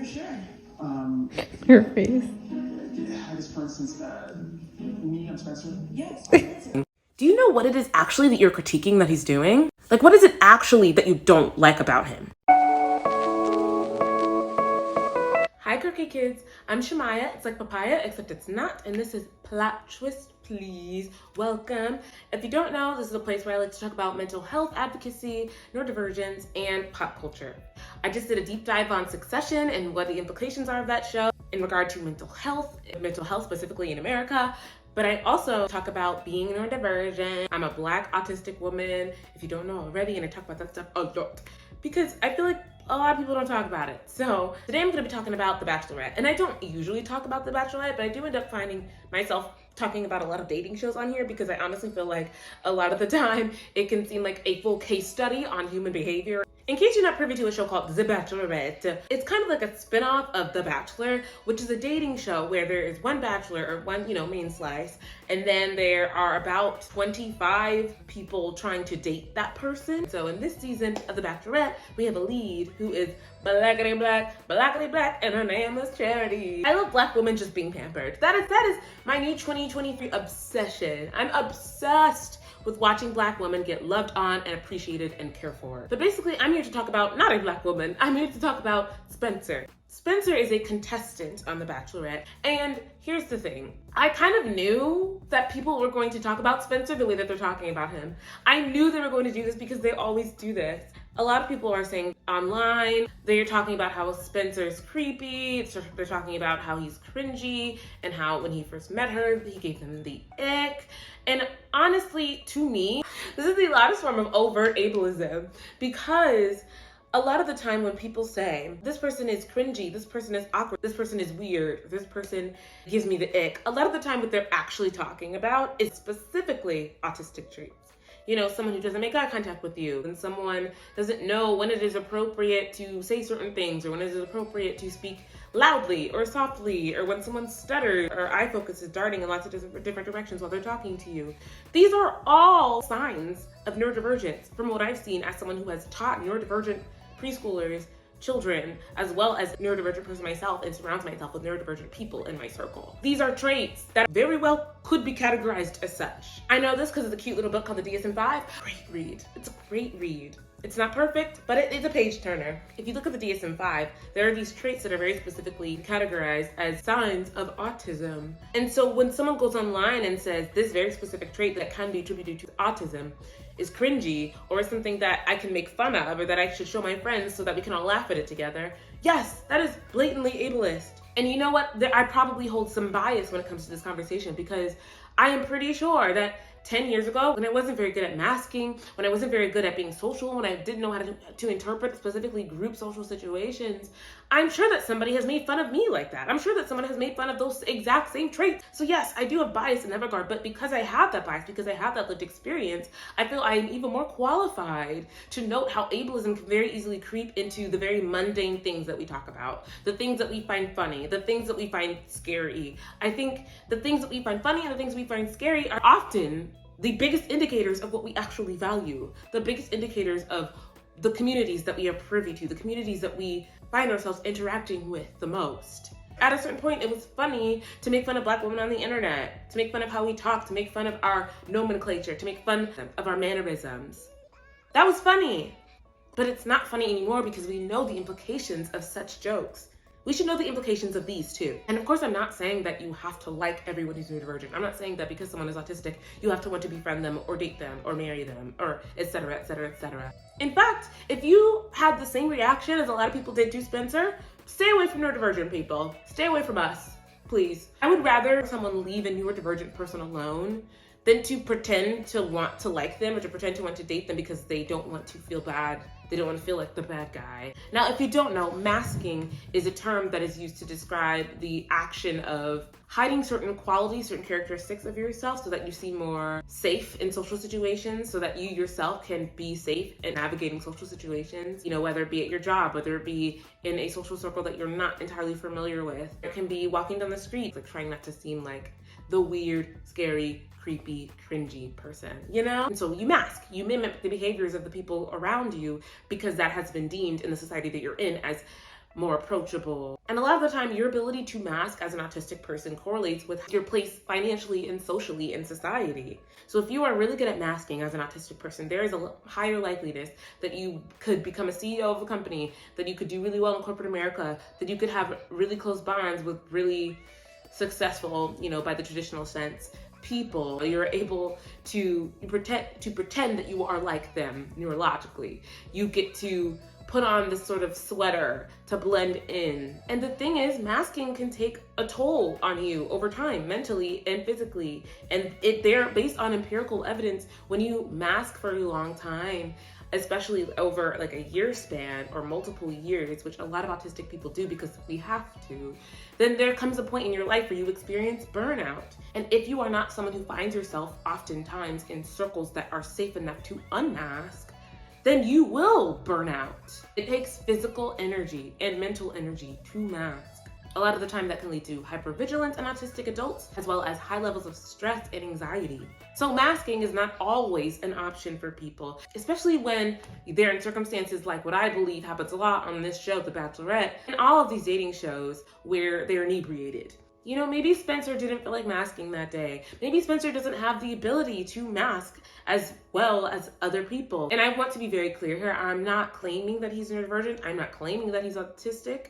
share. Your face. I just, for instance, me and Spencer. Yes. Do you know what it is actually that you're critiquing that he's doing? Like, what is it actually that you don't like about him? Hi, quirky kids. I'm Shamaya. It's like papaya, except it's not. And this is Plot Twist Please. Welcome. If you don't know, this is a place where I like to talk about mental health advocacy, neurodivergence, and pop culture. I just did a deep dive on Succession and what the implications are of that show in regard to mental health specifically in America. But I also talk about being neurodivergent. I'm a Black autistic woman, if you don't know already, and I talk about that stuff a lot because I feel like a lot of people don't talk about it. So today I'm gonna be talking about The Bachelorette. And I don't usually talk about The Bachelorette, but I do end up finding myself talking about a lot of dating shows on here because I honestly feel like a lot of the time it can seem like a full case study on human behavior. In case you're not privy to a show called The Bachelorette, it's kind of like a spin-off of The Bachelor, which is a dating show where there is one bachelor or one, main slice, and then there are about 25 people trying to date that person. So in this season of The Bachelorette, we have a lead who is blackity black, and her name is Charity. I love Black women just being pampered. That is my new 2023 obsession. I'm obsessed with watching Black women get loved on and appreciated and cared for. But basically, I'm here to talk about not a Black woman. I'm here to talk about Spencer. Spencer is a contestant on The Bachelorette, and here's the thing. I kind of knew that people were going to talk about Spencer the way that they're talking about him. I knew they were going to do this because they always do this. A lot of people are saying online, they're talking about how Spencer's creepy, they're talking about how he's cringy, and how when he first met her, he gave them the ick. And honestly, to me, this is the loudest form of overt ableism because a lot of the time when people say, this person is cringy, this person is awkward, this person is weird, this person gives me the ick, a lot of the time what they're actually talking about is specifically autistic traits. Someone who doesn't make eye contact with you, and someone doesn't know when it is appropriate to say certain things, or when it is appropriate to speak loudly or softly, or when someone stutters, or eye focus is darting in lots of different directions while they're talking to you. These are all signs of neurodivergence from what I've seen as someone who has taught neurodivergent preschoolers, children, as well as a neurodivergent person myself, and surrounds myself with neurodivergent people in my circle. These are traits that very well could be categorized as such. I know this because of the cute little book called the DSM-5. Great read. It's a great read. It's not perfect, but it is a page turner. If you look at the DSM-5, there are these traits that are very specifically categorized as signs of autism. And so when someone goes online and says this very specific trait that can be attributed to autism is cringy, or is something that I can make fun of, or that I should show my friends so that we can all laugh at it together, yes, that is blatantly ableist. And you know what? I probably hold some bias when it comes to this conversation because I am pretty sure that 10 years ago, when I wasn't very good at masking, when I wasn't very good at being social, when I didn't know how to interpret specifically group social situations, I'm sure that somebody has made fun of me like that. I'm sure that someone has made fun of those exact same traits. So yes, I do have bias in that regard, but because I have that bias, because I have that lived experience, I feel I am even more qualified to note how ableism can very easily creep into the very mundane things that we talk about, the things that we find funny, the things that we find scary. I think the things that we find funny and the things we find scary are often the biggest indicators of what we actually value, the biggest indicators of the communities that we are privy to, the communities that we find ourselves interacting with the most. At a certain point, it was funny to make fun of Black women on the internet, to make fun of how we talk, to make fun of our nomenclature, to make fun of our mannerisms. That was funny, but it's not funny anymore because we know the implications of such jokes. We should know the implications of these too. And of course, I'm not saying that you have to like everyone who's neurodivergent. I'm not saying that because someone is autistic, you have to want to befriend them or date them or marry them or etc., etc., etc. In fact, if you had the same reaction as a lot of people did to Spencer, stay away from neurodivergent people. Stay away from us, please. I would rather someone leave a neurodivergent person alone than to pretend to want to like them or to pretend to want to date them because they don't want to feel bad. They don't want to feel like the bad guy. Now, if you don't know, masking is a term that is used to describe the action of hiding certain qualities, certain characteristics of yourself so that you seem more safe in social situations, so that you yourself can be safe in navigating social situations, whether it be at your job, whether it be in a social circle that you're not entirely familiar with. It can be walking down the street, like trying not to seem like the weird, scary, creepy, cringy person, And so you mask, you mimic the behaviors of the people around you because that has been deemed in the society that you're in as more approachable. And a lot of the time, your ability to mask as an autistic person correlates with your place financially and socially in society. So if you are really good at masking as an autistic person, there is a higher likeliness that you could become a CEO of a company, that you could do really well in corporate America, that you could have really close bonds with really successful, by the traditional sense, people. You're able to pretend that you are like them neurologically. You get to put on this sort of sweater to blend in. And the thing is, masking can take a toll on you over time, mentally and physically. And they're based on empirical evidence. When you mask for a long time, especially over like a year span or multiple years, which a lot of autistic people do because we have to, then there comes a point in your life where you experience burnout. And if you are not someone who finds yourself oftentimes in circles that are safe enough to unmask, then you will burn out. It takes physical energy and mental energy to mask. A lot of the time that can lead to hypervigilance in autistic adults, as well as high levels of stress and anxiety. So masking is not always an option for people, especially when they're in circumstances like what I believe happens a lot on this show, The Bachelorette, and all of these dating shows where they're inebriated. Maybe Spencer didn't feel like masking that day. Maybe Spencer doesn't have the ability to mask as well as other people. And I want to be very clear here. I'm not claiming that he's neurodivergent. I'm not claiming that he's autistic.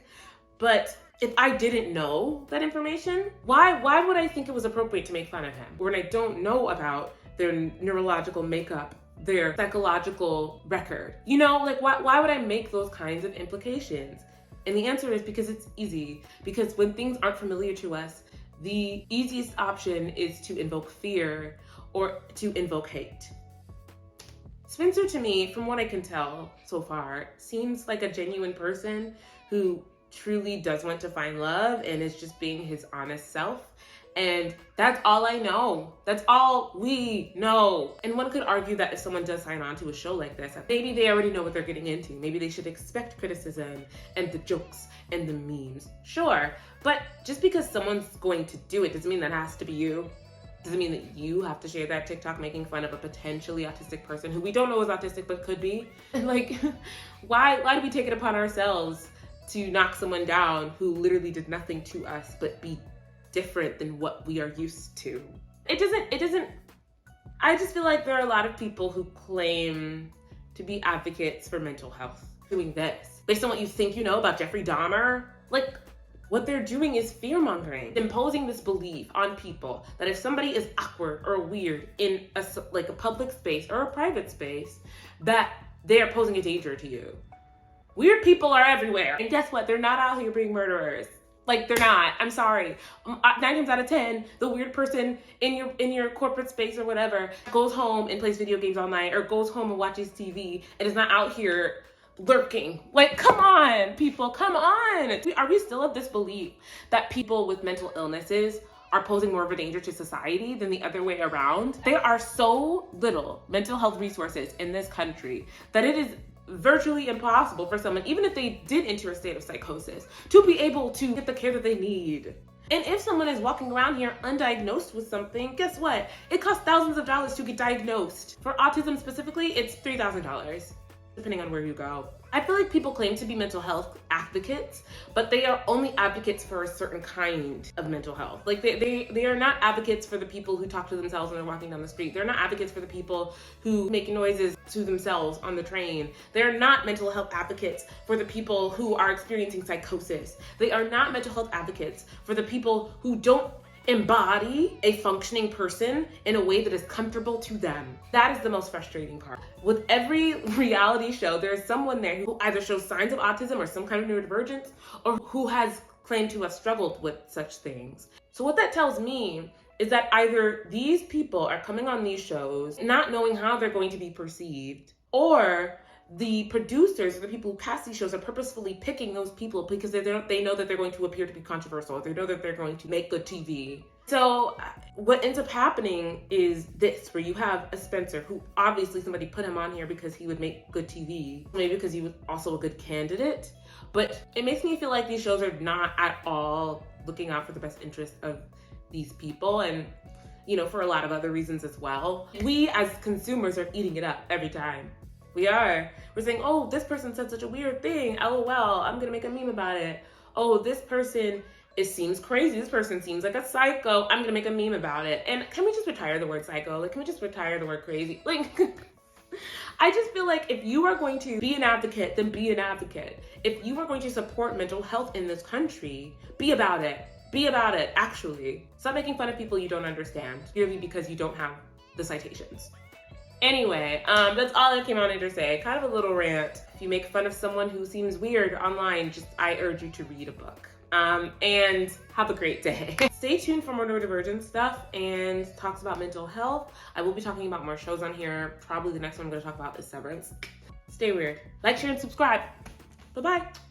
But if I didn't know that information, why would I think it was appropriate to make fun of him when I don't know about their neurological makeup, their psychological record? Why would I make those kinds of implications? And the answer is because it's easy. Because when things aren't familiar to us, the easiest option is to invoke fear or to invoke hate. Spencer, to me, from what I can tell so far, seems like a genuine person who truly does want to find love and is just being his honest self. And that's all I know. That's all we know. And one could argue that if someone does sign on to a show like this, maybe they already know what they're getting into. Maybe they should expect criticism and the jokes and the memes. Sure, but just because someone's going to do it doesn't mean that has to be you. Doesn't mean that you have to share that TikTok making fun of a potentially autistic person who we don't know is autistic but could be. And why do we take it upon ourselves to knock someone down who literally did nothing to us but be different than what we are used to? It doesn't, I just feel like there are a lot of people who claim to be advocates for mental health doing this. Based on what you think you know about Jeffrey Dahmer, what they're doing is fear-mongering, imposing this belief on people that if somebody is awkward or weird in a public space or a private space, that they are posing a danger to you. Weird people are everywhere. And guess what? They're not out here being murderers. They're not. I'm sorry. 9 times out of 10, the weird person in your corporate space or whatever goes home and plays video games all night or goes home and watches TV and is not out here lurking. Come on, people, come on. Are we still of this belief that people with mental illnesses are posing more of a danger to society than the other way around? There are so little mental health resources in this country that it is virtually impossible for someone, even if they did enter a state of psychosis, to be able to get the care that they need. And if someone is walking around here undiagnosed with something, guess what? It costs thousands of dollars to get diagnosed. For autism specifically, it's $3,000, depending on where you go. I feel like people claim to be mental health advocates, but they are only advocates for a certain kind of mental health. They are not advocates for the people who talk to themselves when they're walking down the street. They're not advocates for the people who make noises to themselves on the train. They're not mental health advocates for the people who are experiencing psychosis. They are not mental health advocates for the people who don't embody a functioning person in a way that is comfortable to them. That is the most frustrating part. With every reality show, there is someone there who either shows signs of autism or some kind of neurodivergence, or who has claimed to have struggled with such things. So what that tells me is that either these people are coming on these shows not knowing how they're going to be perceived, or the producers or the people who cast these shows are purposefully picking those people because they know that they're going to appear to be controversial. They know that they're going to make good TV. So what ends up happening is this, where you have a Spencer who obviously somebody put him on here because he would make good TV, maybe because he was also a good candidate. But it makes me feel like these shows are not at all looking out for the best interest of these people, and for a lot of other reasons as well. We as consumers are eating it up every time. We are. We're saying, oh, this person said such a weird thing. LOL, I'm gonna make a meme about it. Oh, this person, it seems crazy. This person seems like a psycho. I'm gonna make a meme about it. And can we just retire the word psycho? Like, can we just retire the word crazy? Like, I just feel like if you are going to be an advocate, then be an advocate. If you are going to support mental health in this country, be about it. Be about it, actually. Stop making fun of people you don't understand, purely because you don't have the citations. Anyway, that's all I came on here to say. Kind of a little rant. If you make fun of someone who seems weird online, I urge you to read a book. And have a great day. Stay tuned for more neurodivergent stuff and talks about mental health. I will be talking about more shows on here. Probably the next one I'm going to talk about is Severance. Stay weird. Like, share, and subscribe. Bye-bye.